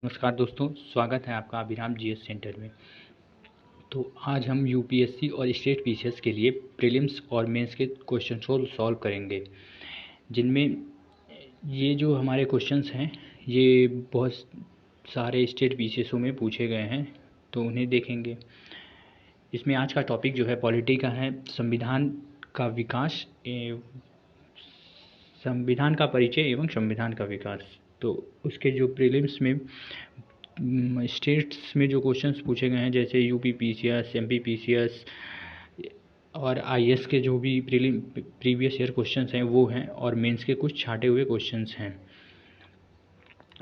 नमस्कार दोस्तों, स्वागत है आपका अभिराम जीएस सेंटर में। तो आज हम यूपीएससी और स्टेट पीसीएस के लिए प्रीलिम्स और मेंस के क्वेश्चन को सॉल्व करेंगे, जिनमें ये जो हमारे क्वेश्चंस हैं ये बहुत सारे स्टेट पीसीएसओ में पूछे गए हैं, तो उन्हें देखेंगे। इसमें आज का टॉपिक जो है पॉलिटी का है, संविधान का विकास, संविधान का परिचय एवं संविधान का विकास। तो उसके जो प्रीलिम्स में स्टेट्स में जो क्वेश्चंस पूछे गए हैं, जैसे यूपी पीसीएस, एमपी पीसीएस और आईएएस के जो भी प्रीवियस ईयर क्वेश्चंस हैं वो हैं, और मेंस के कुछ छाटे हुए क्वेश्चंस हैं।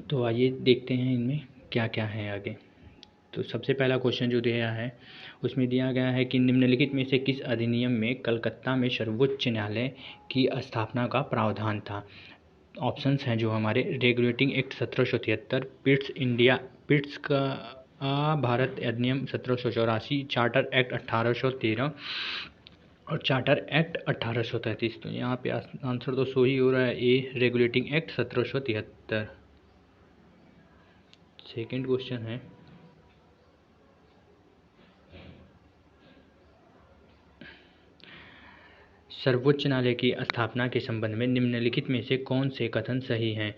तो आइए देखते हैं इनमें क्या क्या है आगे। तो सबसे पहला क्वेश्चन जो दिया है उसमें दिया गया है कि निम्नलिखित में से किस अधिनियम में कलकत्ता में सर्वोच्च न्यायालय की स्थापना का प्रावधान था। ऑप्शंस हैं जो हमारे रेगुलेटिंग एक्ट 1773, पिट्स का भारत अधिनियम 1784, चार्टर एक्ट 1813 और चार्टर एक्ट 1833। तो यहाँ पे आंसर तो सो ही हो रहा है, ए रेगुलेटिंग एक्ट 1773। सेकेंड क्वेश्चन है सर्वोच्च न्यायालय की स्थापना के संबंध में निम्नलिखित में से कौन से कथन सही हैं।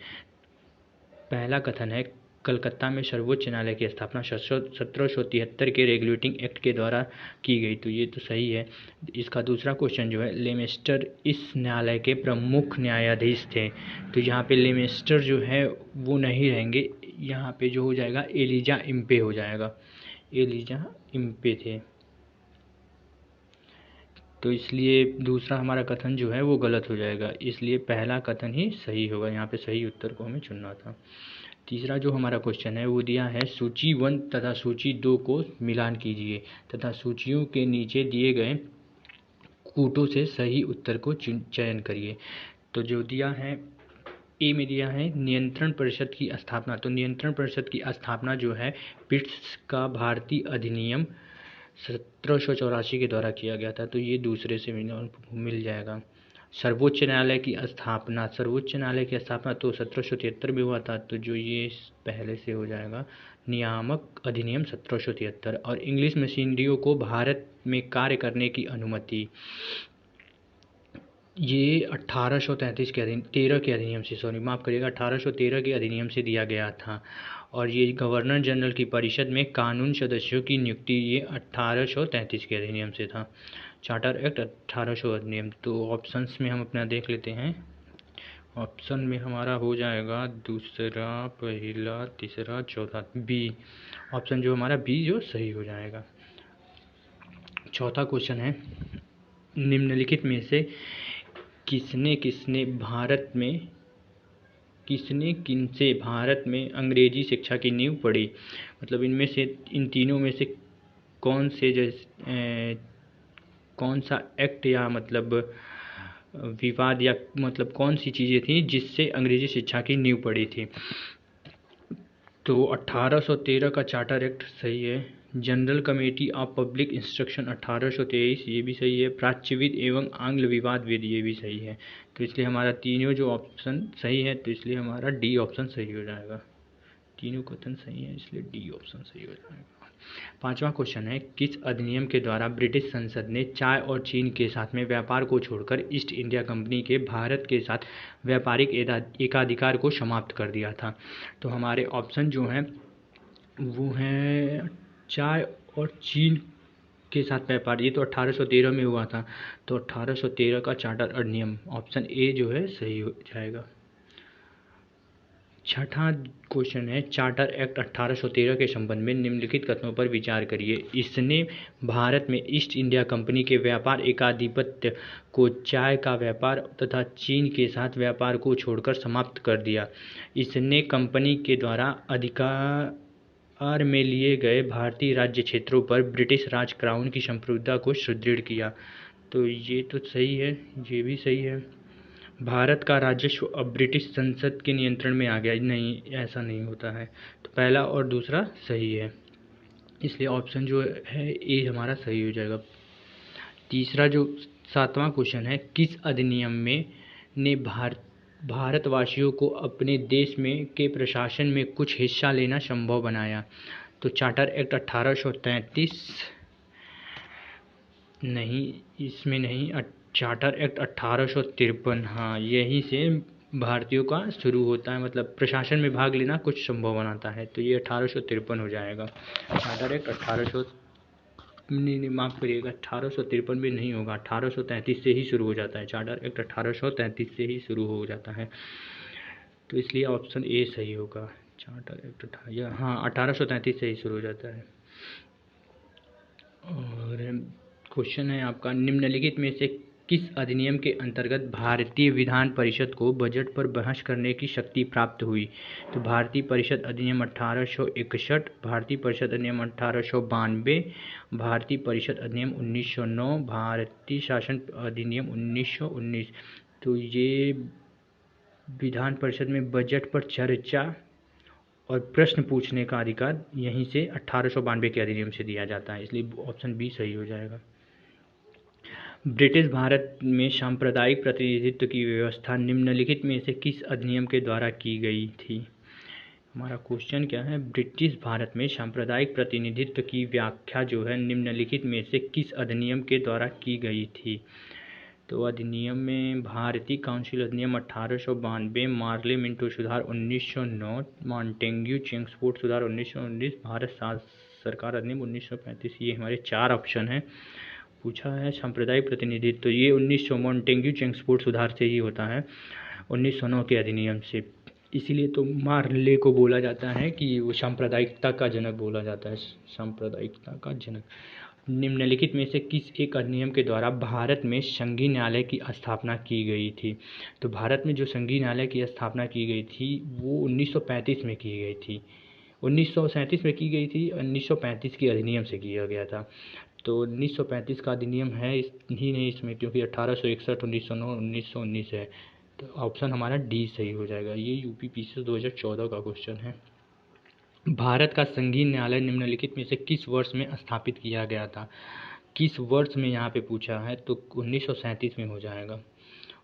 पहला कथन है कलकत्ता में सर्वोच्च न्यायालय की स्थापना 1773 के रेगुलेटिंग एक्ट के द्वारा की गई, तो ये तो सही है। इसका दूसरा क्वेश्चन जो है लेमेस्टर इस न्यायालय के प्रमुख न्यायाधीश थे, तो यहाँ पे लेमेस्टर जो है वो नहीं रहेंगे, यहाँ पे जो हो जाएगा एलिजा इम्पे हो जाएगा, एलिजा इम्पे थे। तो इसलिए दूसरा हमारा कथन जो है वो गलत हो जाएगा, इसलिए पहला कथन ही सही होगा। यहाँ पे सही उत्तर को हमें चुनना था। तीसरा जो हमारा क्वेश्चन है वो दिया है सूची 1 तथा सूची 2 को मिलान कीजिए तथा सूचियों के नीचे दिए गए कूटों से सही उत्तर को चयन करिए। तो जो दिया है ए में दिया है नियंत्रण परिषद की स्थापना, तो नियंत्रण परिषद की स्थापना जो है पिट्स का भारतीय अधिनियम 1784 के द्वारा किया गया था, तो ये दूसरे से मिल जाएगा। सर्वोच्च न्यायालय की स्थापना, सर्वोच्च न्यायालय की स्थापना तो 1773 में हुआ था, तो जो ये पहले से हो जाएगा नियामक अधिनियम 1773। और इंग्लिश मशीनरियों को भारत में कार्य करने की अनुमति, ये 1833 के 13 के अधिनियम से, सॉरी माफ़ करिएगा, 1813 के अधिनियम से दिया गया था। और ये गवर्नर जनरल की परिषद में कानून सदस्यों की नियुक्ति ये 1833 के अधिनियम से था, चार्टर एक्ट 1800 अधिनियम। तो ऑप्शंस में हम अपना देख लेते हैं। ऑप्शन में हमारा हो जाएगा दूसरा, पहला, तीसरा, चौथा, बी। ऑप्शन जो हमारा बी जो सही हो जाएगा। चौथा क्वेश्चन है निम्नलिखित में से किसने किनसे भारत में अंग्रेजी शिक्षा की नींव पड़ी। मतलब इनमें से, इन तीनों में से कौन सा एक्ट या मतलब विवाद या मतलब कौन सी चीज़ें थी जिससे अंग्रेजी शिक्षा की नींव पड़ी थी। तो 1813 का चार्टर एक्ट सही है। General committee of public instruction 1823 ये भी सही है। प्राच्यविद एवं आंग्ल विवाद विद ये भी सही है। तो इसलिए हमारा तीनों जो ऑप्शन सही है, तो इसलिए हमारा डी ऑप्शन सही हो जाएगा। तीनों कथन सही है, इसलिए डी ऑप्शन सही हो जाएगा। पांचवा क्वेश्चन है किस अधिनियम के द्वारा ब्रिटिश संसद ने चाय और चीन के साथ में व्यापार को छोड़कर ईस्ट इंडिया कंपनी के भारत के साथ व्यापारिक एकाधिकार को समाप्त कर दिया था। तो हमारे ऑप्शन जो हैं वो हैं चाय और चीन के साथ व्यापार, ये तो 1813 में हुआ था, तो 1813 का चार्टर अधिनियम, ऑप्शन ए जो है सही हो जाएगा। छठा क्वेश्चन है चार्टर एक्ट 1813 के संबंध में निम्नलिखित कथनों पर विचार करिए। इसने भारत में ईस्ट इंडिया कंपनी के व्यापार एकाधिपत्य को चाय का व्यापार तथा चीन के साथ व्यापार को छोड़कर समाप्त कर दिया। इसने कंपनी के द्वारा अधिकार में लिए गए भारतीय राज्य क्षेत्रों पर ब्रिटिश राज क्राउन की संप्रभुता को सुदृढ़ किया। तो ये तो सही है, ये भी सही है। भारत का राजस्व अब ब्रिटिश संसद के नियंत्रण में आ गया, नहीं ऐसा नहीं होता है। तो पहला और दूसरा सही है, इसलिए ऑप्शन जो है ए हमारा सही हो जाएगा। तीसरा जो सातवां क्वेश्चन है किस अधिनियम में ने भारतवासियों को अपने देश में के प्रशासन में कुछ हिस्सा लेना संभव बनाया? तो चार्टर एक्ट 1833 नहीं, इसमें नहीं, चार्टर एक्ट 1853, हाँ, यहीं से भारतीयों का शुरू होता है, मतलब प्रशासन में भाग लेना कुछ संभव बनाता है, तो ये 1853 हो जाएगा। चार्टर एक्ट 1800 नहीं, माफ़ करिएगा, 1853 में नहीं होगा, 1833 से ही शुरू हो जाता है। चार्टर एक्ट 1833 से ही शुरू हो जाता है, तो इसलिए ऑप्शन ए सही होगा। चार्टर एक्ट हाँ 1833 से ही शुरू हो जाता है। और क्वेश्चन है आपका, निम्नलिखित में से किस अधिनियम के अंतर्गत भारतीय विधान परिषद को बजट पर बहस करने की शक्ति प्राप्त हुई? तो भारतीय परिषद अधिनियम 1861, भारतीय परिषद अधिनियम 1892, भारतीय परिषद अधिनियम 1909, भारतीय शासन अधिनियम 1919। तो ये विधान परिषद में बजट पर चर्चा और प्रश्न पूछने का अधिकार यहीं से 1892 के अधिनियम से दिया जाता है, इसलिए ऑप्शन बी सही हो जाएगा। ब्रिटिश भारत में सांप्रदायिक प्रतिनिधित्व की व्यवस्था निम्नलिखित में से किस अधिनियम के द्वारा की गई थी? हमारा क्वेश्चन क्या है, ब्रिटिश भारत में सांप्रदायिक प्रतिनिधित्व की व्याख्या जो है निम्नलिखित में से किस अधिनियम के द्वारा की गई थी? तो अधिनियम में भारतीय काउंसिल अधिनियम 1892, मार्ले मिंटो सुधार 1909, मॉन्टेग्यू चेम्सफोर्ड सुधार 1919, भारत सरकार अधिनियम 1935। ये हमारे 4 ऑप्शन हैं। पूछा है सांप्रदायिक प्रतिनिधित्व, तो ये 1900 मॉन्टेग्यू चेम्सफोर्ड सुधार से ही होता है, 1909 के अधिनियम से। इसीलिए तो मार्ले को बोला जाता है कि वो सांप्रदायिकता का जनक बोला जाता है, सांप्रदायिकता का जनक। निम्नलिखित में से किस एक अधिनियम के द्वारा भारत में संघीय न्यायालय की स्थापना की गई थी? तो भारत में जो संघीय न्यायालय की स्थापना की गई थी वो 1935 में की गई थी, 1937 में की गई थी, 1935 की अधिनियम से किया गया था। तो 1935 का अधिनियम है ही नहीं इसमें, क्योंकि 1861, 1909, 1919 है, तो ऑप्शन हमारा डी सही हो जाएगा। ये यूपीपीसी 2014 का क्वेश्चन है। भारत का संघीय न्यायालय निम्नलिखित में से किस वर्ष में स्थापित किया गया था? किस वर्ष में यहाँ पे पूछा है, तो 1937 में हो जाएगा,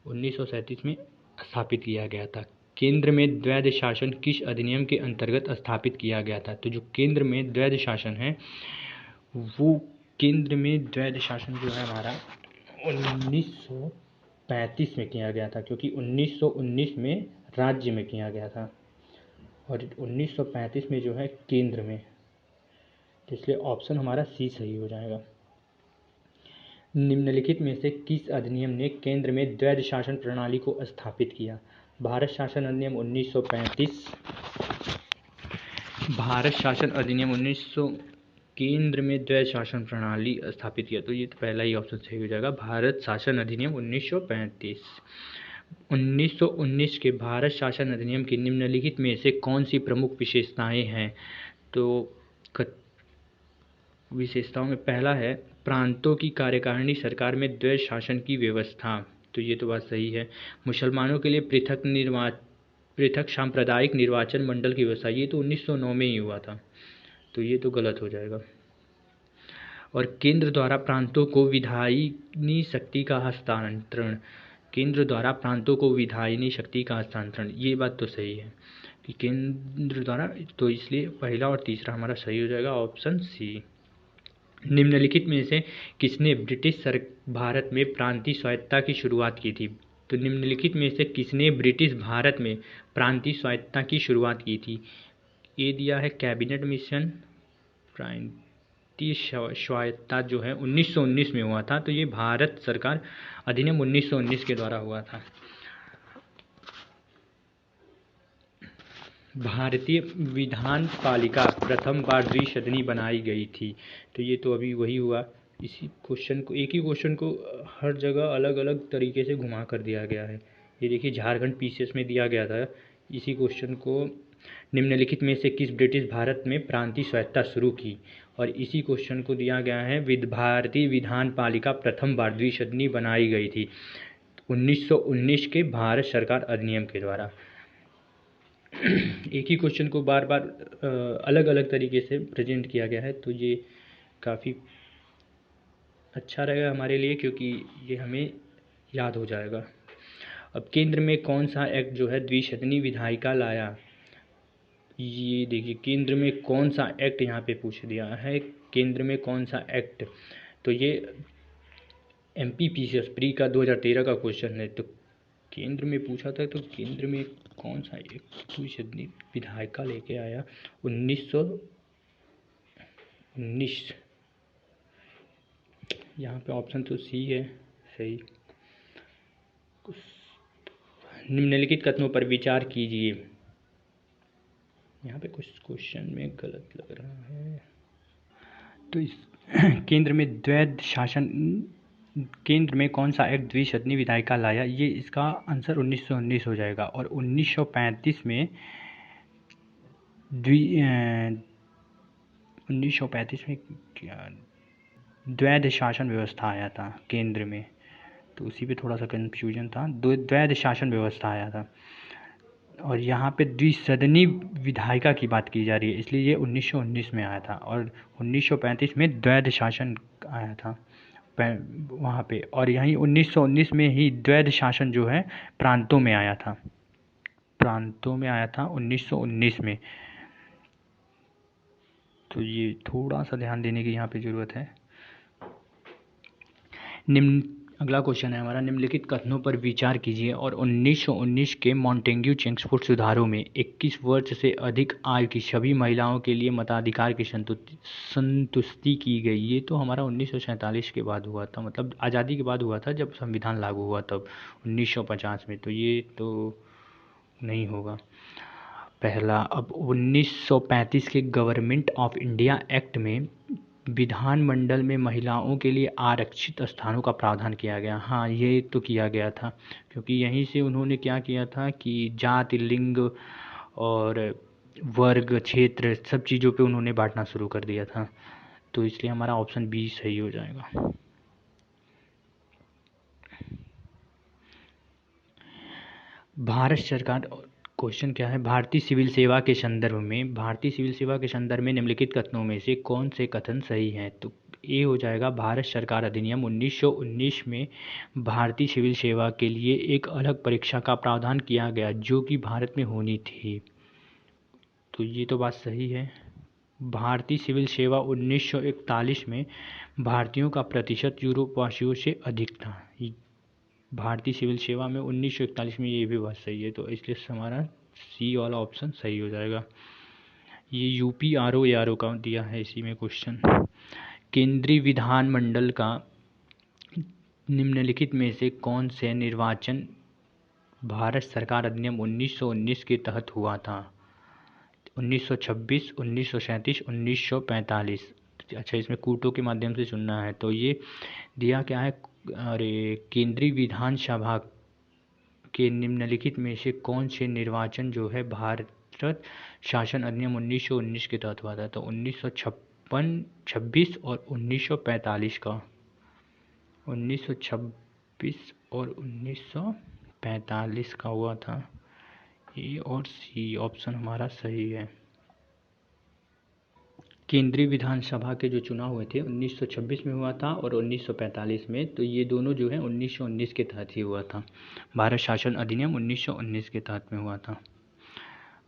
1937 में स्थापित किया गया था। केंद्र में द्वैध शासन किस अधिनियम के अंतर्गत स्थापित किया गया था? तो जो केंद्र में द्वैध शासन है वो केंद्र में द्वैध शासन जो है हमारा 1935 में किया गया था, क्योंकि 1919 में राज्य में किया गया था और 1935 में जो है केंद्र में, तो इसलिए ऑप्शन हमारा सी सही हो जाएगा। निम्नलिखित में से किस अधिनियम ने केंद्र में द्वैध शासन प्रणाली को स्थापित किया? भारत शासन अधिनियम 1935, भारत शासन अधिनियम 1900 केंद्र में द्वैध शासन प्रणाली स्थापित किया, तो ये तो पहला ही ऑप्शन सही हो जाएगा, भारत शासन अधिनियम 1935। 1919 के भारत शासन अधिनियम की निम्नलिखित में से कौन सी प्रमुख विशेषताएं हैं? तो विशेषताओं में पहला है प्रांतों की कार्यकारिणी सरकार में द्वैध शासन की व्यवस्था, तो ये तो बात सही है। मुसलमानों के लिए पृथक सांप्रदायिक निर्वाचन मंडल की व्यवस्था, ये तो 1909 में ही हुआ था, तो ये तो गलत हो जाएगा। और केंद्र द्वारा प्रांतों को विधायिनी शक्ति का हस्तांतरण, केंद्र द्वारा प्रांतों को विधायिनी शक्ति का हस्तांतरण, ये बात तो सही है कि केंद्र द्वारा, तो इसलिए पहला और तीसरा हमारा सही हो जाएगा, ऑप्शन सी। निम्नलिखित में से किसने ब्रिटिश भारत में प्रांतीय स्वायत्तता की शुरुआत की थी? तो निम्नलिखित में से किसने ब्रिटिश भारत में प्रांतीय स्वायत्तता की शुरुआत की थी? ये दिया है कैबिनेट मिशन। प्रांतीय स्वायत्तता जो है 1919 में हुआ था, तो ये भारत सरकार अधिनियम 1919 के द्वारा हुआ था। भारतीय विधान पालिका प्रथम बार द्विसदनी बनाई गई थी, तो ये तो अभी वही हुआ। इसी क्वेश्चन को, एक ही क्वेश्चन को हर जगह अलग अलग तरीके से घुमा कर दिया गया है। ये देखिए झारखंड पीसीएस में दिया गया था इसी क्वेश्चन को, निम्नलिखित में से किस ब्रिटिश भारत में प्रांतीय स्वायत्तता शुरू की, और इसी क्वेश्चन को दिया गया है भारतीय विधान पालिका प्रथम बार द्विसदनी बनाई गई थी 1919 के भारत सरकार अधिनियम के द्वारा। एक ही क्वेश्चन को बार बार अलग अलग तरीके से प्रेजेंट किया गया है, तो ये काफ़ी अच्छा रहेगा हमारे लिए, क्योंकि ये हमें याद हो जाएगा। अब केंद्र में कौन सा एक्ट जो है द्विसदनी विधायिका लाया, ये देखिए केंद्र में कौन सा एक्ट यहाँ पे पूछ दिया है, केंद्र में कौन सा एक्ट, तो ये MPPCS प्री का 2013 का क्वेश्चन है। तो केंद्र में पूछा था, तो केंद्र में कौन सा एक्ट द्विसदनी विधायिका लेके आया, 1919, यहाँ पे ऑप्शन तो सी है सही। निम्नलिखित कथनों पर विचार कीजिए, यहाँ पे कुछ क्वेश्चन में गलत लग रहा है। तो इस केंद्र में द्वैध शासन, केंद्र में कौन सा एक्ट द्विसदनी विधायिका लाया, ये इसका आंसर 1919 हो जाएगा। और 1935 में 1935 में क्या द्वैध शासन व्यवस्था आया था केंद्र में, तो उसी पे थोड़ा सा कन्फ्यूजन था। द्वैध शासन व्यवस्था आया था, और यहाँ पे द्विसदनी विधायिका की बात की जा रही है, इसलिए ये 1919 में आया था। और 1935 में द्वैध शासन आया था वहाँ पे, और यहीं 1919 में ही द्वैध शासन जो है प्रांतों में आया था, 1919 में। तो ये थोड़ा सा ध्यान देने की यहाँ पे ज़रूरत है। अगला क्वेश्चन है हमारा, निम्नलिखित कथनों पर विचार कीजिए और 1919 के मॉन्टेग्यू चेम्सफोर्ड सुधारों में 21 वर्ष से अधिक आयु की सभी महिलाओं के लिए मताधिकार की संतुष्टि की गई। ये तो हमारा 1947 के बाद हुआ था, मतलब आज़ादी के बाद हुआ था, जब संविधान लागू हुआ तब 1950 में, तो ये तो नहीं होगा पहला। अब 1935 के गवर्नमेंट ऑफ इंडिया एक्ट में विधानमंडल में महिलाओं के लिए आरक्षित स्थानों का प्रावधान किया गया। हाँ, ये तो किया गया था, क्योंकि यहीं से उन्होंने क्या किया था कि जाति, लिंग और वर्ग, क्षेत्र, सब चीज़ों पे उन्होंने बांटना शुरू कर दिया था। तो इसलिए हमारा ऑप्शन बी सही हो जाएगा। भारत सरकार, क्वेश्चन क्या है, भारतीय सिविल सेवा के संदर्भ में निम्नलिखित कथनों में से कौन से कथन सही हैं। तो ये हो जाएगा, भारत सरकार अधिनियम 1919 में भारतीय सिविल सेवा के लिए एक अलग परीक्षा का प्रावधान किया गया, जो कि भारत में होनी थी। तो ये तो बात सही है। भारतीय सिविल सेवा 1941 में भारतीयों का प्रतिशत यूरोपवासियों से अधिक था। भारतीय सिविल सेवा में 1941 में, ये भी बात सही है, तो इसलिए हमारा सी वाला ऑप्शन सही हो जाएगा। ये UPRO का दिया है इसी में क्वेश्चन। केंद्रीय विधानमंडल का निम्नलिखित में से कौन से निर्वाचन भारत सरकार अधिनियम 1919 के तहत हुआ था। 1926, 1937, 1945। अच्छा, इसमें कूटों के माध्यम से चुनना है, तो ये दिया क्या है, अरे केंद्रीय विधानसभा के निम्नलिखित में से कौन से निर्वाचन जो है भारत शासन अधिनियम 1919 के तहत हुआ था। तो 1956, 26 और 1945 का, 1926 और 1945 का हुआ था। ए और सी ऑप्शन हमारा सही है। केंद्रीय विधानसभा के जो चुनाव हुए थे 1926 में हुआ था और 1945 में, तो ये दोनों जो है 1919 के तहत ही हुआ था। भारत शासन अधिनियम 1919 के तहत में हुआ था।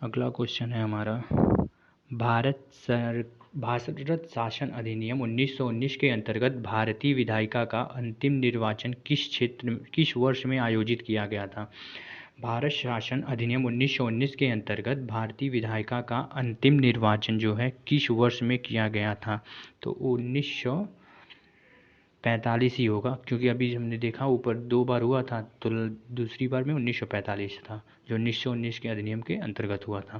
अगला क्वेश्चन है हमारा, भारत शासन अधिनियम 1919 के अंतर्गत भारतीय विधायिका का अंतिम निर्वाचन किस वर्ष में आयोजित किया गया था। भारत शासन अधिनियम 1919 के अंतर्गत भारतीय विधायिका का अंतिम निर्वाचन जो है किस वर्ष में किया गया था। तो 1945 ही होगा, क्योंकि अभी हमने देखा ऊपर 2 बार हुआ था, तो दूसरी बार में 1945 था, जो 1919 के अधिनियम के अंतर्गत हुआ था।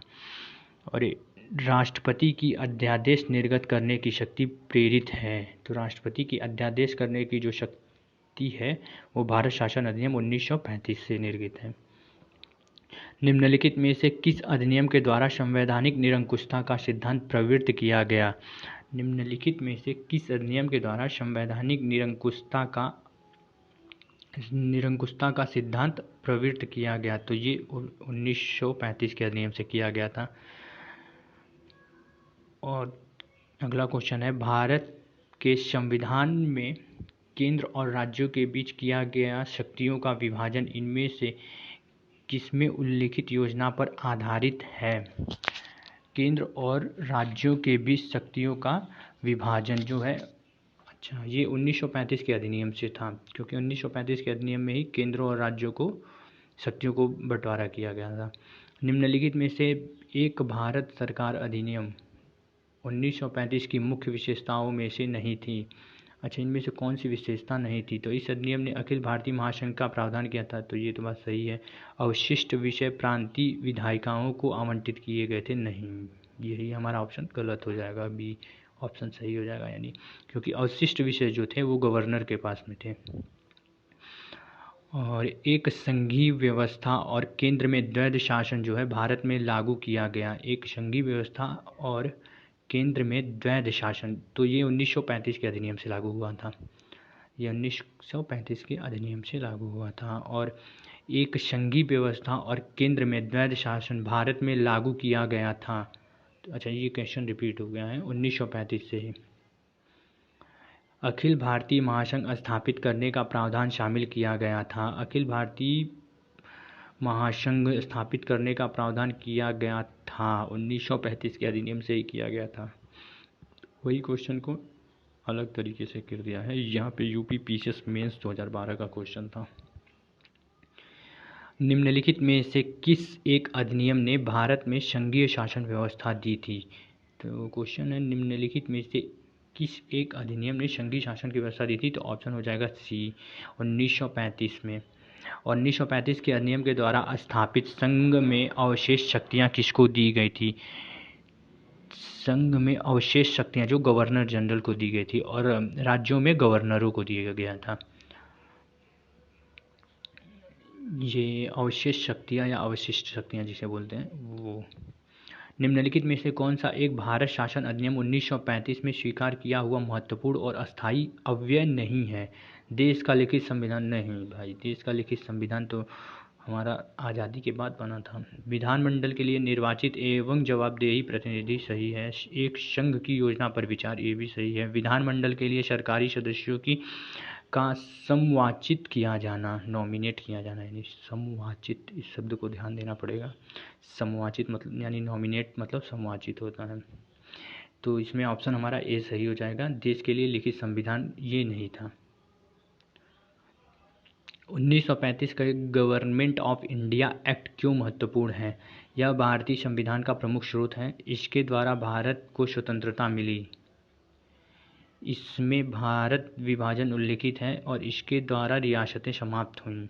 और राष्ट्रपति की अध्यादेश निर्गत करने की शक्ति प्रेरित है। तो राष्ट्रपति की अध्यादेश करने की जो शक्ति है वो भारत शासन अधिनियम 1935 से निर्गत है। निम्नलिखित में से किस अधिनियम के द्वारा संवैधानिक निरंकुशता का सिद्धांत प्रवृत्त किया गया। निम्नलिखित में से किस अधिनियम के द्वारा संवैधानिक निरंकुशता का सिद्धांत प्रवृत्त किया गया। तो ये 1935 के अधिनियम से किया गया था। और अगला क्वेश्चन है, भारत के संविधान में केंद्र और राज्यों के बीच किया गया शक्तियों का विभाजन इनमें से किसमें उल्लिखित योजना पर आधारित है? केंद्र और राज्यों के बीच शक्तियों का विभाजन जो है, अच्छा, ये 1935 के अधिनियम से था, क्योंकि 1935 के अधिनियम में ही केंद्र और राज्यों को शक्तियों को बंटवारा किया गया था। निम्नलिखित में से एक भारत सरकार अधिनियम 1935 की मुख्य विशेषताओं में से नहीं थी। अच्छा, इनमें से कौन सी विशेषता नहीं थी? तो इस अधिनियम ने अखिल भारतीय महासंघ का प्रावधान किया था, तो ये तो बात सही है। अवशिष्ट विषय प्रांतीय विधायिकाओं को आवंटित किए गए थे, नहीं, यही हमारा ऑप्शन गलत हो जाएगा, बी ऑप्शन सही हो जाएगा, यानी क्योंकि अवशिष्ट विषय जो थे वो गवर्नर के पास में थे। और एक संघीय व्यवस्था और केंद्र में द्वैध शासन जो है भारत में लागू किया गया। एक संघीय व्यवस्था और केंद्र में द्वैध शासन, तो ये 1935 के अधिनियम से लागू हुआ था। ये 1935 के अधिनियम से लागू हुआ था। और एक संघीय व्यवस्था और केंद्र में द्वैध शासन भारत में लागू किया गया था। तो अच्छा, ये क्वेश्चन रिपीट हो गया है 1935 से ही। अखिल भारतीय महासंघ स्थापित करने का प्रावधान शामिल किया गया था। अखिल भारतीय महासंघ स्थापित करने का प्रावधान किया गया था 1935 के अधिनियम से ही किया गया था। वही क्वेश्चन को अलग तरीके से कर दिया है यहाँ पे। यूपी पीसीएस मेंस 2012 का क्वेश्चन था। निम्नलिखित में से किस एक अधिनियम ने भारत में संघीय शासन व्यवस्था दी थी? तो क्वेश्चन है निम्नलिखित में से किस एक अधिनियम ने संघीय शासन की व्यवस्था दी थी? तो ऑप्शन हो जाएगा सी, 1935 में। 1935 के अधिनियम के द्वारा स्थापित संघ में अवशेष शक्तियां किसको दी गई थी? संघ में अवशेष शक्तियां जो गवर्नर जनरल को दी गई थी और राज्यों में गवर्नरों को दिया गया था। ये अवशेष शक्तियां या अवशिष्ट शक्तियां जिसे बोलते हैं वो। निम्नलिखित में से कौन सा एक भारत शासन अधिनियम 1935 में स्वीकार किया हुआ महत्वपूर्ण और अस्थायी अव्यय नहीं है? देश का लिखित संविधान? नहीं भाई, देश का लिखित संविधान तो हमारा आज़ादी के बाद बना था। विधानमंडल के लिए निर्वाचित एवं जवाबदेही प्रतिनिधि सही है। एक संघ की योजना पर विचार, ये भी सही है। विधानमंडल के लिए सरकारी सदस्यों की का समवाचित किया जाना, नॉमिनेट किया जाना, यानी समवाचित, इस शब्द को ध्यान देना पड़ेगा। समवाचित मतलब यानी नॉमिनेट मतलब समवाचित होता है। तो इसमें ऑप्शन हमारा ए सही हो जाएगा। देश के लिए लिखित संविधान ये नहीं था। 1935 का गवर्नमेंट ऑफ इंडिया एक्ट क्यों महत्वपूर्ण है? यह भारतीय संविधान का प्रमुख स्रोत है। इसके द्वारा भारत को स्वतंत्रता मिली। इसमें भारत विभाजन उल्लिखित है और इसके द्वारा रियासतें समाप्त हुईं।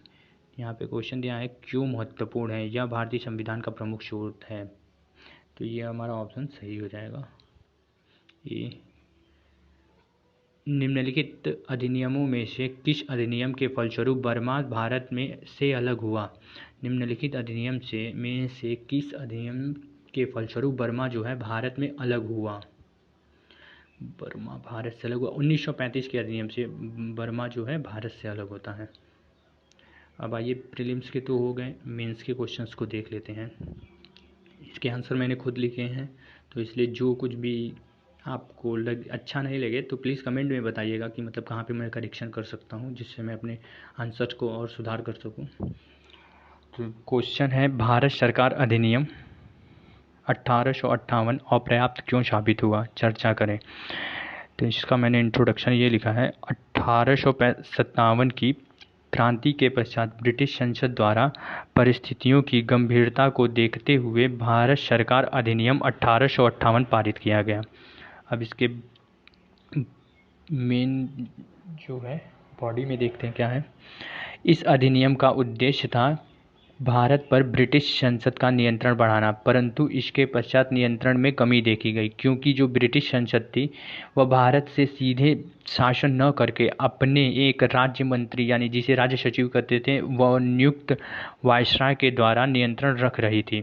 यहाँ पे क्वेश्चन दिया है क्यों महत्वपूर्ण है? यह भारतीय संविधान का प्रमुख स्रोत है। तो ये हमारा ऑप्शन सही हो जाएगा। ये निम्नलिखित अधिनियमों में से किस अधिनियम के फलस्वरूप बर्मा भारत में से अलग हुआ? निम्नलिखित अधिनियम में से किस अधिनियम के फलस्वरूप बर्मा जो है भारत में अलग हुआ? बर्मा भारत से अलग हुआ 1935 के अधिनियम से बर्मा जो है भारत से अलग होता है। अब आइए प्रीलिम्स के तो हो गए, मेंस के क्वेश्चंस को देख लेते हैं। इसके आंसर मैंने खुद लिखे हैं, तो इसलिए जो कुछ भी आपको अच्छा नहीं लगे तो प्लीज़ कमेंट में बताइएगा कि मतलब कहाँ पे मैं करेक्शन कर सकता हूँ, जिससे मैं अपने आंसर को और सुधार कर सकूँ। तो क्वेश्चन है भारत सरकार अधिनियम 1858 अपर्याप्त क्यों साबित हुआ? चर्चा करें। तो इसका मैंने इंट्रोडक्शन ये लिखा है, 1857 की क्रांति के पश्चात ब्रिटिश संसद द्वारा परिस्थितियों की गंभीरता को देखते हुए भारत सरकार अधिनियम 1858 पारित किया गया। अब इसके मेन जो है बॉडी में देखते हैं क्या है। इस अधिनियम का उद्देश्य था भारत पर ब्रिटिश संसद का नियंत्रण बढ़ाना, परंतु इसके पश्चात नियंत्रण में कमी देखी गई, क्योंकि जो ब्रिटिश संसद थी वह भारत से सीधे शासन न करके अपने एक राज्य मंत्री यानी जिसे राज्य सचिव कहते थे वह नियुक्त वायसराय के द्वारा नियंत्रण रख रही थी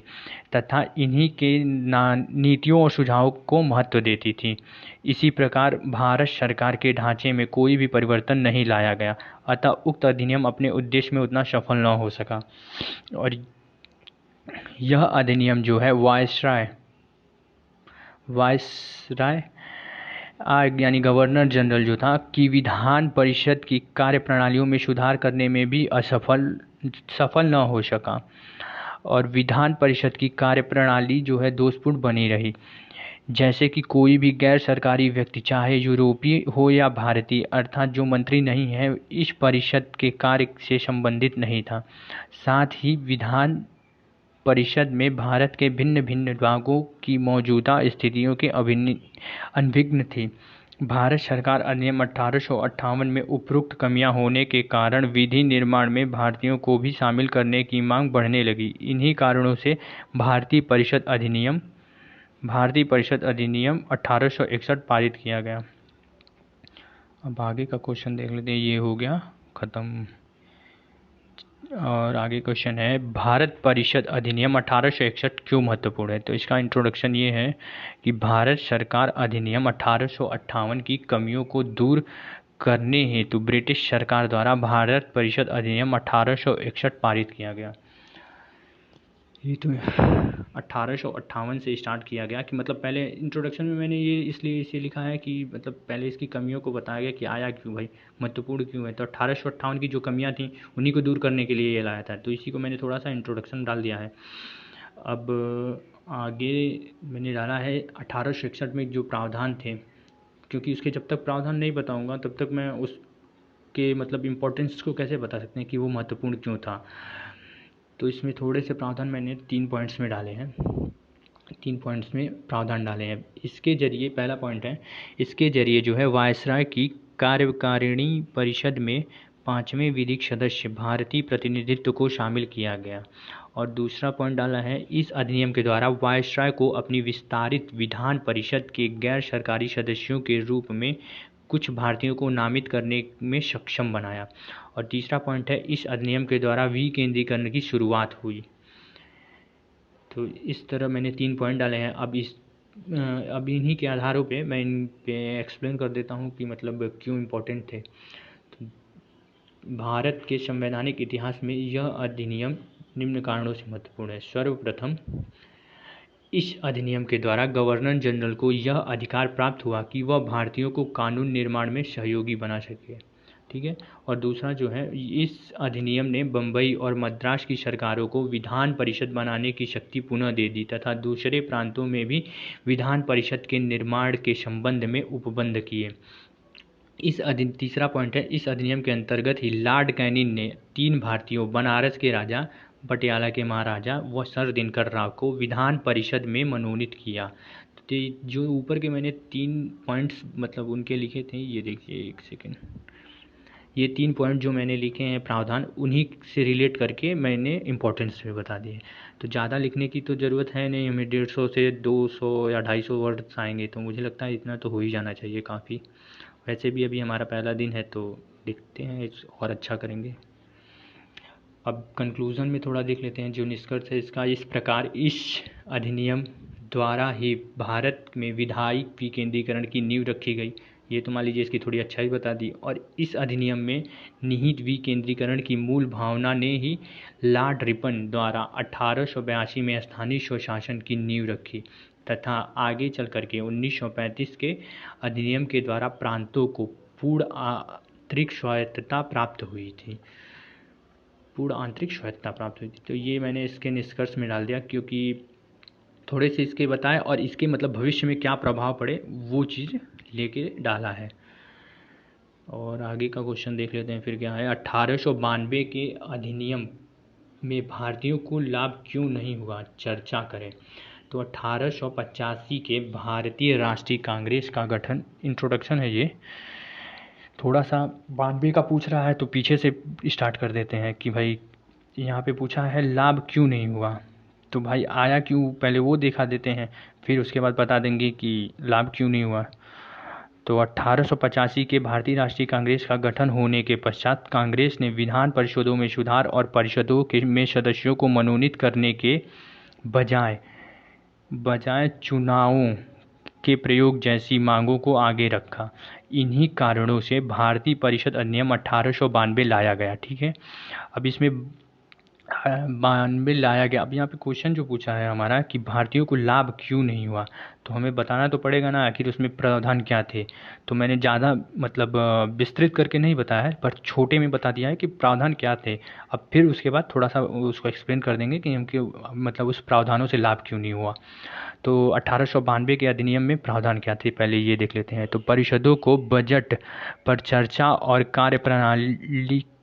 तथा इन्हीं के नीतियों और सुझावों को महत्व देती थी। इसी प्रकार भारत सरकार के ढांचे में कोई भी परिवर्तन नहीं लाया गया, अतः उक्त अधिनियम अपने उद्देश्य में उतना सफल न हो सका। और यह अधिनियम जो है वायसराय यानी गवर्नर जनरल जो था कि विधान परिषद की कार्यप्रणालियों में सुधार करने में भी सफल न हो सका और विधान परिषद की कार्यप्रणाली जो है दोषपूर्ण बनी रही। जैसे कि कोई भी गैर सरकारी व्यक्ति, चाहे यूरोपीय हो या भारतीय, अर्थात जो मंत्री नहीं है, इस परिषद के कार्य से संबंधित नहीं था। साथ ही विधान परिषद में भारत के भिन्न भिन्न विभागों की मौजूदा स्थितियों के अनभिज्ञ थी। भारत सरकार अधिनियम 1858 में उपरोक्त कमियां होने के कारण विधि निर्माण में भारतीयों को भी शामिल करने की मांग बढ़ने लगी। इन्हीं कारणों से भारतीय परिषद अधिनियम 1861 पारित किया गया। अब आगे का क्वेश्चन देख लेते हैं। ये हो गया ख़त्म। और आगे क्वेश्चन है, भारत परिषद अधिनियम 1861 क्यों महत्वपूर्ण है? तो इसका इंट्रोडक्शन ये है कि भारत सरकार अधिनियम 1858 की कमियों को दूर करने हेतु ब्रिटिश सरकार द्वारा भारत परिषद अधिनियम 1861 पारित किया गया। ये तो 1858 से स्टार्ट किया गया कि मतलब पहले इंट्रोडक्शन में मैंने ये इसलिए इसे लिखा है कि मतलब पहले इसकी कमियों को बताया गया कि आया क्यों भाई, महत्वपूर्ण क्यों है। तो 1858 की जो कमियां थी उन्हीं को दूर करने के लिए ये लाया था, तो इसी को मैंने थोड़ा सा इंट्रोडक्शन डाल दिया है। अब आगे मैंने डाला है 1861 में जो प्रावधान थे, क्योंकि उसके जब तक प्रावधान नहीं बताऊँगा तब तक मैं उसके मतलब इम्पोर्टेंस को कैसे बता सकते हैं कि वो महत्वपूर्ण क्यों था। तो इसमें थोड़े से प्रावधान मैंने 3 पॉइंट्स में डाले हैं, 3 पॉइंट्स में प्रावधान डाले हैं। इसके जरिए पहला पॉइंट है, इसके जरिए जो है वायसराय की कार्यकारिणी परिषद में 5वें विधिक सदस्य भारतीय प्रतिनिधित्व को शामिल किया गया। और दूसरा पॉइंट डाला है, इस अधिनियम के द्वारा वायसराय को अपनी विस्तारित विधान परिषद के गैर सरकारी सदस्यों के रूप में कुछ भारतीयों को नामित करने में सक्षम बनाया। और तीसरा पॉइंट है, इस अधिनियम के द्वारा विकेंद्रीकरण की शुरुआत हुई। तो इस तरह मैंने 3 पॉइंट डाले हैं। अब इन्हीं के आधारों पे मैं इन पे एक्सप्लेन कर देता हूँ कि मतलब क्यों इम्पोर्टेंट थे। तो भारत के संवैधानिक इतिहास में यह अधिनियम निम्न कारणों से महत्वपूर्ण है। सर्वप्रथम, इस अधिनियम के द्वारा गवर्नर जनरल को यह अधिकार प्राप्त हुआ कि वह भारतीयों को कानून निर्माण में सहयोगी बना सके। ठीक है। और दूसरा जो है, इस अधिनियम ने बम्बई और मद्रास की सरकारों को विधान परिषद बनाने की शक्ति पुनः दे दी तथा दूसरे प्रांतों में भी विधान परिषद के निर्माण के संबंध में उपबंध किए। तीसरा पॉइंट है, इस अधिनियम के अंतर्गत ही लॉर्ड कैनिंग ने 3 भारतीयों, बनारस के राजा, पटियाला के महाराजा व सर दिनकर राव को विधान परिषद में मनोनीत किया। तो जो ऊपर के मैंने 3 पॉइंट्स मतलब उनके लिखे थे, ये देखिए एक सेकेंड, ये 3 पॉइंट जो मैंने लिखे हैं प्रावधान, उन्हीं से रिलेट करके मैंने इम्पोर्टेंस में बता दिए। तो ज़्यादा लिखने की तो ज़रूरत है नहीं, हमें 150 से 200 या 250 वर्ड्स आएंगे, तो मुझे लगता है इतना तो हो ही जाना चाहिए काफ़ी। वैसे भी अभी हमारा पहला दिन है तो देखते हैं और अच्छा करेंगे। अब कंक्लूज़न में थोड़ा देख लेते हैं। जो निष्कर्ष है इसका इस प्रकार, इस अधिनियम द्वारा ही भारत में विधायी विकेंद्रीकरण की नींव रखी गई। ये तो मान लीजिए इसकी थोड़ी अच्छाई बता दी। और इस अधिनियम में निहित विकेंद्रीकरण की मूल भावना ने ही लॉर्ड रिपन द्वारा 1882 में स्थानीय स्वशासन की नींव रखी तथा आगे चल करके 1935 के अधिनियम के द्वारा प्रांतों को पूर्ण आंतरिक स्वायत्तता प्राप्त हुई थी। तो ये मैंने इसके निष्कर्ष में डाल दिया, क्योंकि थोड़े से इसके बताए और इसके मतलब भविष्य में क्या प्रभाव पड़े वो चीज़ लेके डाला है। और आगे का क्वेश्चन देख लेते हैं फिर क्या है। 1892 के अधिनियम में भारतीयों को लाभ क्यों नहीं हुआ, चर्चा करें। तो 1885 के भारतीय राष्ट्रीय कांग्रेस का गठन, इंट्रोडक्शन है ये, थोड़ा सा 92 का पूछ रहा है तो पीछे से स्टार्ट कर देते हैं कि भाई यहाँ पे पूछा है लाभ क्यों नहीं हुआ, तो भाई आया क्यों पहले वो दिखा देते हैं, फिर उसके बाद बता देंगे कि लाभ क्यों नहीं हुआ। तो 1885 के भारतीय राष्ट्रीय कांग्रेस का गठन होने के पश्चात कांग्रेस ने विधान परिषदों में सुधार और परिषदों के में सदस्यों को मनोनीत करने के बजाय चुनावों के प्रयोग जैसी मांगों को आगे रखा। इन्हीं कारणों से भारतीय परिषद अधिनियम 1892 लाया गया। ठीक है। अब इसमें 92 लाया गया। अब यहाँ पे क्वेश्चन जो पूछा है हमारा कि भारतीयों को लाभ क्यों नहीं हुआ, तो हमें बताना तो पड़ेगा ना आखिर उसमें प्रावधान क्या थे। तो मैंने ज़्यादा मतलब विस्तृत करके नहीं बताया है, पर छोटे में बता दिया है कि प्रावधान क्या थे। अब फिर उसके बाद थोड़ा सा उसको एक्सप्लेन कर देंगे कि हमके मतलब उस प्रावधानों से लाभ क्यों नहीं हुआ। तो 1892 के अधिनियम में प्रावधान क्या थे, पहले ये देख लेते हैं। तो परिषदों को बजट पर चर्चा और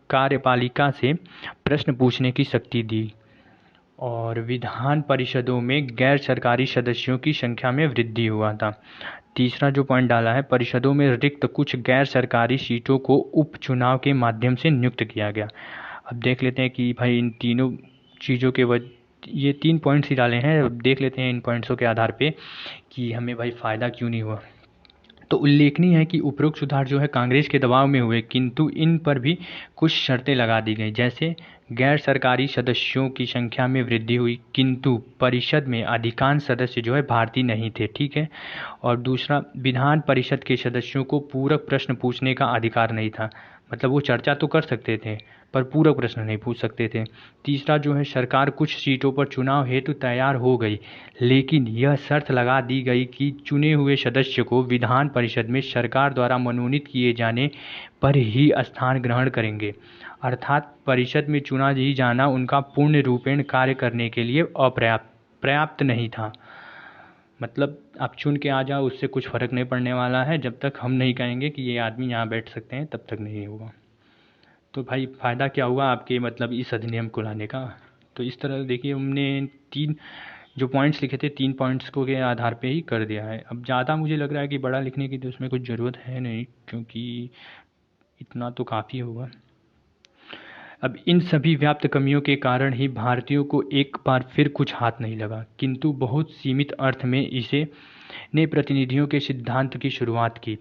कार्यपालिका से प्रश्न पूछने की शक्ति दी, और विधान परिषदों में गैर सरकारी सदस्यों की संख्या में वृद्धि हुआ था। तीसरा जो पॉइंट डाला है, परिषदों में रिक्त कुछ गैर सरकारी सीटों को उपचुनाव के माध्यम से नियुक्त किया गया। अब देख लेते हैं कि भाई इन तीनों चीज़ों के ये 3 पॉइंट्स ही डाले हैं, अब देख लेते हैं इन पॉइंट्सों के आधार पे कि हमें भाई फ़ायदा क्यों नहीं हुआ। तो उल्लेखनीय है कि उपरोक्त सुधार जो है कांग्रेस के दबाव में हुए, किंतु इन पर भी कुछ शर्तें लगा दी गई, जैसे गैर सरकारी सदस्यों की संख्या में वृद्धि हुई, किंतु परिषद में अधिकांश सदस्य जो है भारतीय नहीं थे, ठीक है। और दूसरा, विधान परिषद के सदस्यों को पूरक प्रश्न पूछने का अधिकार नहीं था, मतलब वो चर्चा तो कर सकते थे पर पूरक प्रश्न नहीं पूछ सकते थे। तीसरा जो है, सरकार कुछ सीटों पर चुनाव हेतु तैयार हो गई, लेकिन यह शर्त लगा दी गई कि चुने हुए सदस्य को विधान परिषद में सरकार द्वारा मनोनीत किए जाने पर ही स्थान ग्रहण करेंगे, अर्थात परिषद में चुना ही जाना उनका पूर्ण रूपेण कार्य करने के लिए पर्याप्त नहीं था। मतलब आप चुन के आ जाओ, उससे कुछ फ़र्क नहीं पड़ने वाला है, जब तक हम नहीं कहेंगे कि ये आदमी यहाँ बैठ सकते हैं तब तक नहीं होगा। तो भाई फ़ायदा क्या हुआ आपके मतलब इस अधिनियम को लाने का। तो इस तरह देखिए हमने 3 जो पॉइंट्स लिखे थे, 3 पॉइंट्स को के आधार पे ही कर दिया है। अब ज़्यादा मुझे लग रहा है कि बड़ा लिखने की तो उसमें कुछ ज़रूरत है नहीं, क्योंकि इतना तो काफ़ी होगा। अब इन सभी व्याप्त कमियों के कारण ही भारतीयों को एक बार फिर कुछ हाथ नहीं लगा, किंतु बहुत सीमित अर्थ में इसे ने प्रतिनिधियों के सिद्धांत की शुरुआत की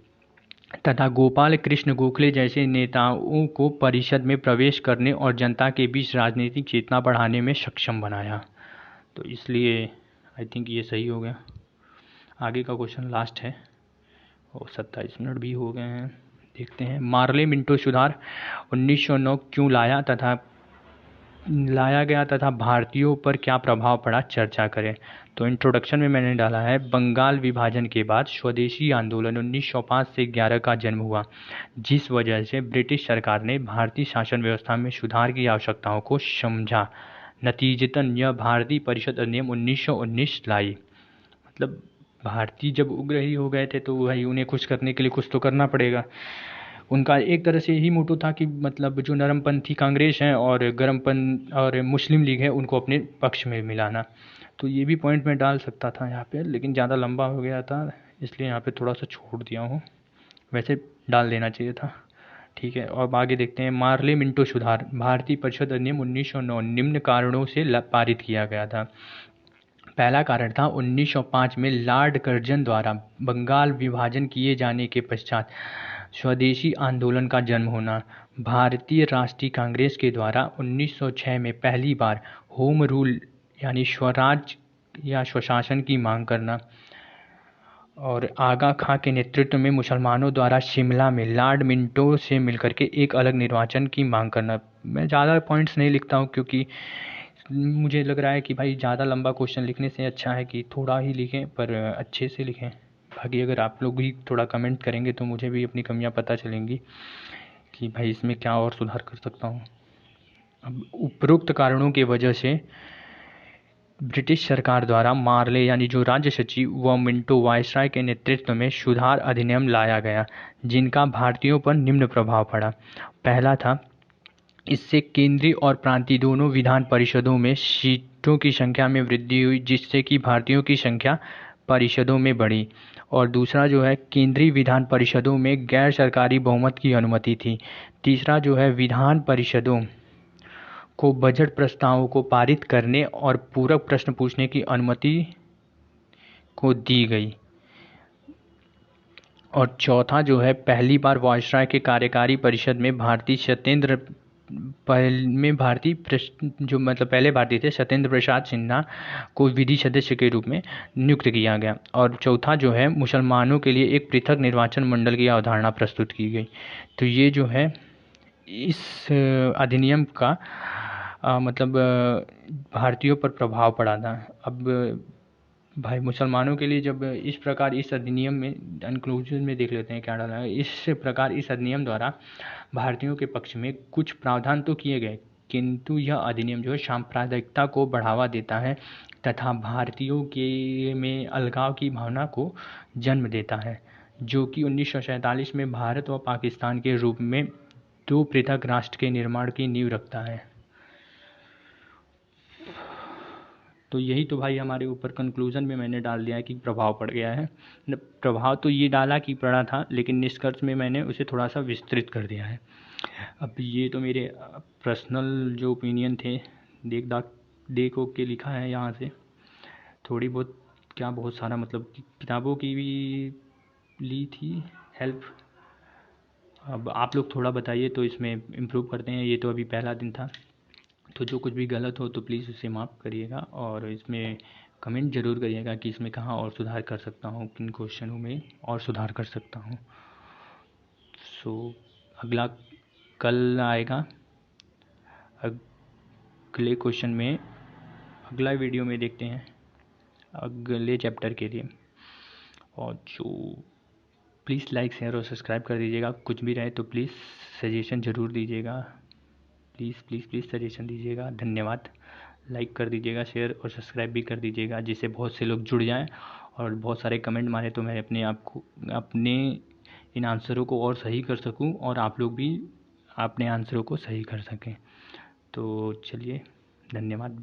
तथा गोपाल कृष्ण गोखले जैसे नेताओं को परिषद में प्रवेश करने और जनता के बीच राजनीतिक चेतना बढ़ाने में सक्षम बनाया। तो इसलिए आई थिंक ये सही हो गया। आगे का क्वेश्चन लास्ट है और 27 मिनट भी हो गए हैं, देखते हैं। मार्ले मिंटो सुधार 1909 क्यों लाया गया तथा भारतीयों पर क्या प्रभाव पड़ा, चर्चा करें। तो इंट्रोडक्शन में मैंने डाला है, बंगाल विभाजन के बाद स्वदेशी आंदोलन 1905 से 11 का जन्म हुआ, जिस वजह से ब्रिटिश सरकार ने भारतीय शासन व्यवस्था में सुधार की आवश्यकताओं को समझा। नतीजतन यह भारतीय परिषद अधिनियम 1919 लाई। मतलब भारतीय जब उग्रही हो गए थे तो भाई उन्हें कुछ करने के लिए कुछ तो करना पड़ेगा। उनका एक तरह से यही मोटो था कि मतलब जो नरमपंथी कांग्रेस है और और मुस्लिम लीग है उनको अपने पक्ष में मिलाना। तो ये भी पॉइंट मैं डाल सकता था यहाँ पे, लेकिन ज़्यादा लंबा हो गया था इसलिए यहाँ पे थोड़ा सा छोड़ दिया हूँ, वैसे डाल देना चाहिए था, ठीक है। और आगे देखते हैं। मार्ले मिंटो सुधार भारतीय परिषद अधिनियम 1909 निम्न कारणों से पारित किया गया था। पहला कारण था 1905 में लॉर्ड कर्जन द्वारा बंगाल विभाजन किए जाने के पश्चात स्वदेशी आंदोलन का जन्म होना। भारतीय राष्ट्रीय कांग्रेस के द्वारा 1906 में पहली बार होम रूल यानी स्वराज या स्वशासन की मांग करना, और आगा खां के नेतृत्व में मुसलमानों द्वारा शिमला में लॉर्ड मिंटो से मिलकर के एक अलग निर्वाचन की मांग करना। मैं ज़्यादा पॉइंट्स नहीं लिखता हूँ क्योंकि मुझे लग रहा है कि भाई ज़्यादा लंबा क्वेश्चन लिखने से अच्छा है कि थोड़ा ही लिखें पर अच्छे से लिखें। बाकी अगर आप लोग भी थोड़ा कमेंट करेंगे तो मुझे भी अपनी कमियां पता चलेंगी कि भाई इसमें क्या और सुधार कर सकता हूँ। अब उपरोक्त कारणों की वजह से ब्रिटिश सरकार द्वारा मार्ले यानी जो राज्य सचिव व मिंटो वायसराय के नेतृत्व में सुधार अधिनियम लाया गया, जिनका भारतीयों पर निम्न प्रभाव पड़ा। पहला था, इससे केंद्रीय और प्रांतीय दोनों विधान परिषदों में सीटों की संख्या में वृद्धि हुई, जिससे कि भारतीयों की संख्या परिषदों में बढ़ी। और दूसरा जो है, केंद्रीय विधान परिषदों में गैर सरकारी बहुमत की अनुमति थी। तीसरा जो है, विधान परिषदों को बजट प्रस्तावों को पारित करने और पूरक प्रश्न पूछने की अनुमति को दी गई। और चौथा जो है, पहली बार वायसराय के कार्यकारी परिषद में जो मतलब पहले भारतीय थे सत्येंद्र प्रसाद सिन्हा को विधि सदस्य के रूप में नियुक्त किया गया। और चौथा जो है, मुसलमानों के लिए एक पृथक निर्वाचन मंडल की अवधारणा प्रस्तुत की गई। तो ये जो है इस अधिनियम का मतलब भारतीयों पर प्रभाव पड़ा था। अब भाई मुसलमानों के लिए जब इस प्रकार इस अधिनियम में कंक्लूजन में देख लेते हैं क्या डाला है। इस प्रकार इस अधिनियम द्वारा भारतीयों के पक्ष में कुछ प्रावधान तो किए गए, किंतु यह अधिनियम जो है सांप्रदायिकता को बढ़ावा देता है तथा भारतीयों के में अलगाव की भावना को जन्म देता है, जो कि 1947 में भारत और पाकिस्तान के रूप में दो पृथक राष्ट्र के निर्माण की नींव रखता है। तो यही तो भाई हमारे ऊपर कंक्लूजन में मैंने डाल दिया है कि प्रभाव पड़ गया है। प्रभाव तो ये डाला कि पड़ा था, लेकिन निष्कर्ष में मैंने उसे थोड़ा सा विस्तृत कर दिया है। अब ये तो मेरे पर्सनल जो ओपिनियन थे, देखो के लिखा है यहाँ से, थोड़ी बहुत क्या बहुत सारा मतलब किताबों की भी ली थी हेल्प। अब आप लोग थोड़ा बताइए तो इसमें इम्प्रूव करते हैं। ये तो अभी पहला दिन था, तो जो कुछ भी गलत हो तो प्लीज़ उसे माफ़ करिएगा और इसमें कमेंट ज़रूर करिएगा कि इसमें कहाँ और सुधार कर सकता हूँ, किन क्वेश्चनों में और सुधार कर सकता हूँ। सो अगला कल आएगा अगले क्वेश्चन में, अगला वीडियो में देखते हैं अगले चैप्टर के लिए। और जो प्लीज़ लाइक शेयर और सब्सक्राइब कर दीजिएगा। कुछ भी रहे तो प्लीज़ सजेशन ज़रूर दीजिएगा, प्लीज़ प्लीज़ प्लीज़ सजेशन दीजिएगा। धन्यवाद। लाइक कर दीजिएगा, शेयर और सब्सक्राइब भी कर दीजिएगा, जिससे बहुत से लोग जुड़ जाएं और बहुत सारे कमेंट मारे तो मैं अपने आप को अपने इन आंसरों को और सही कर सकूं और आप लोग भी अपने आंसरों को सही कर सकें। तो चलिए, धन्यवाद।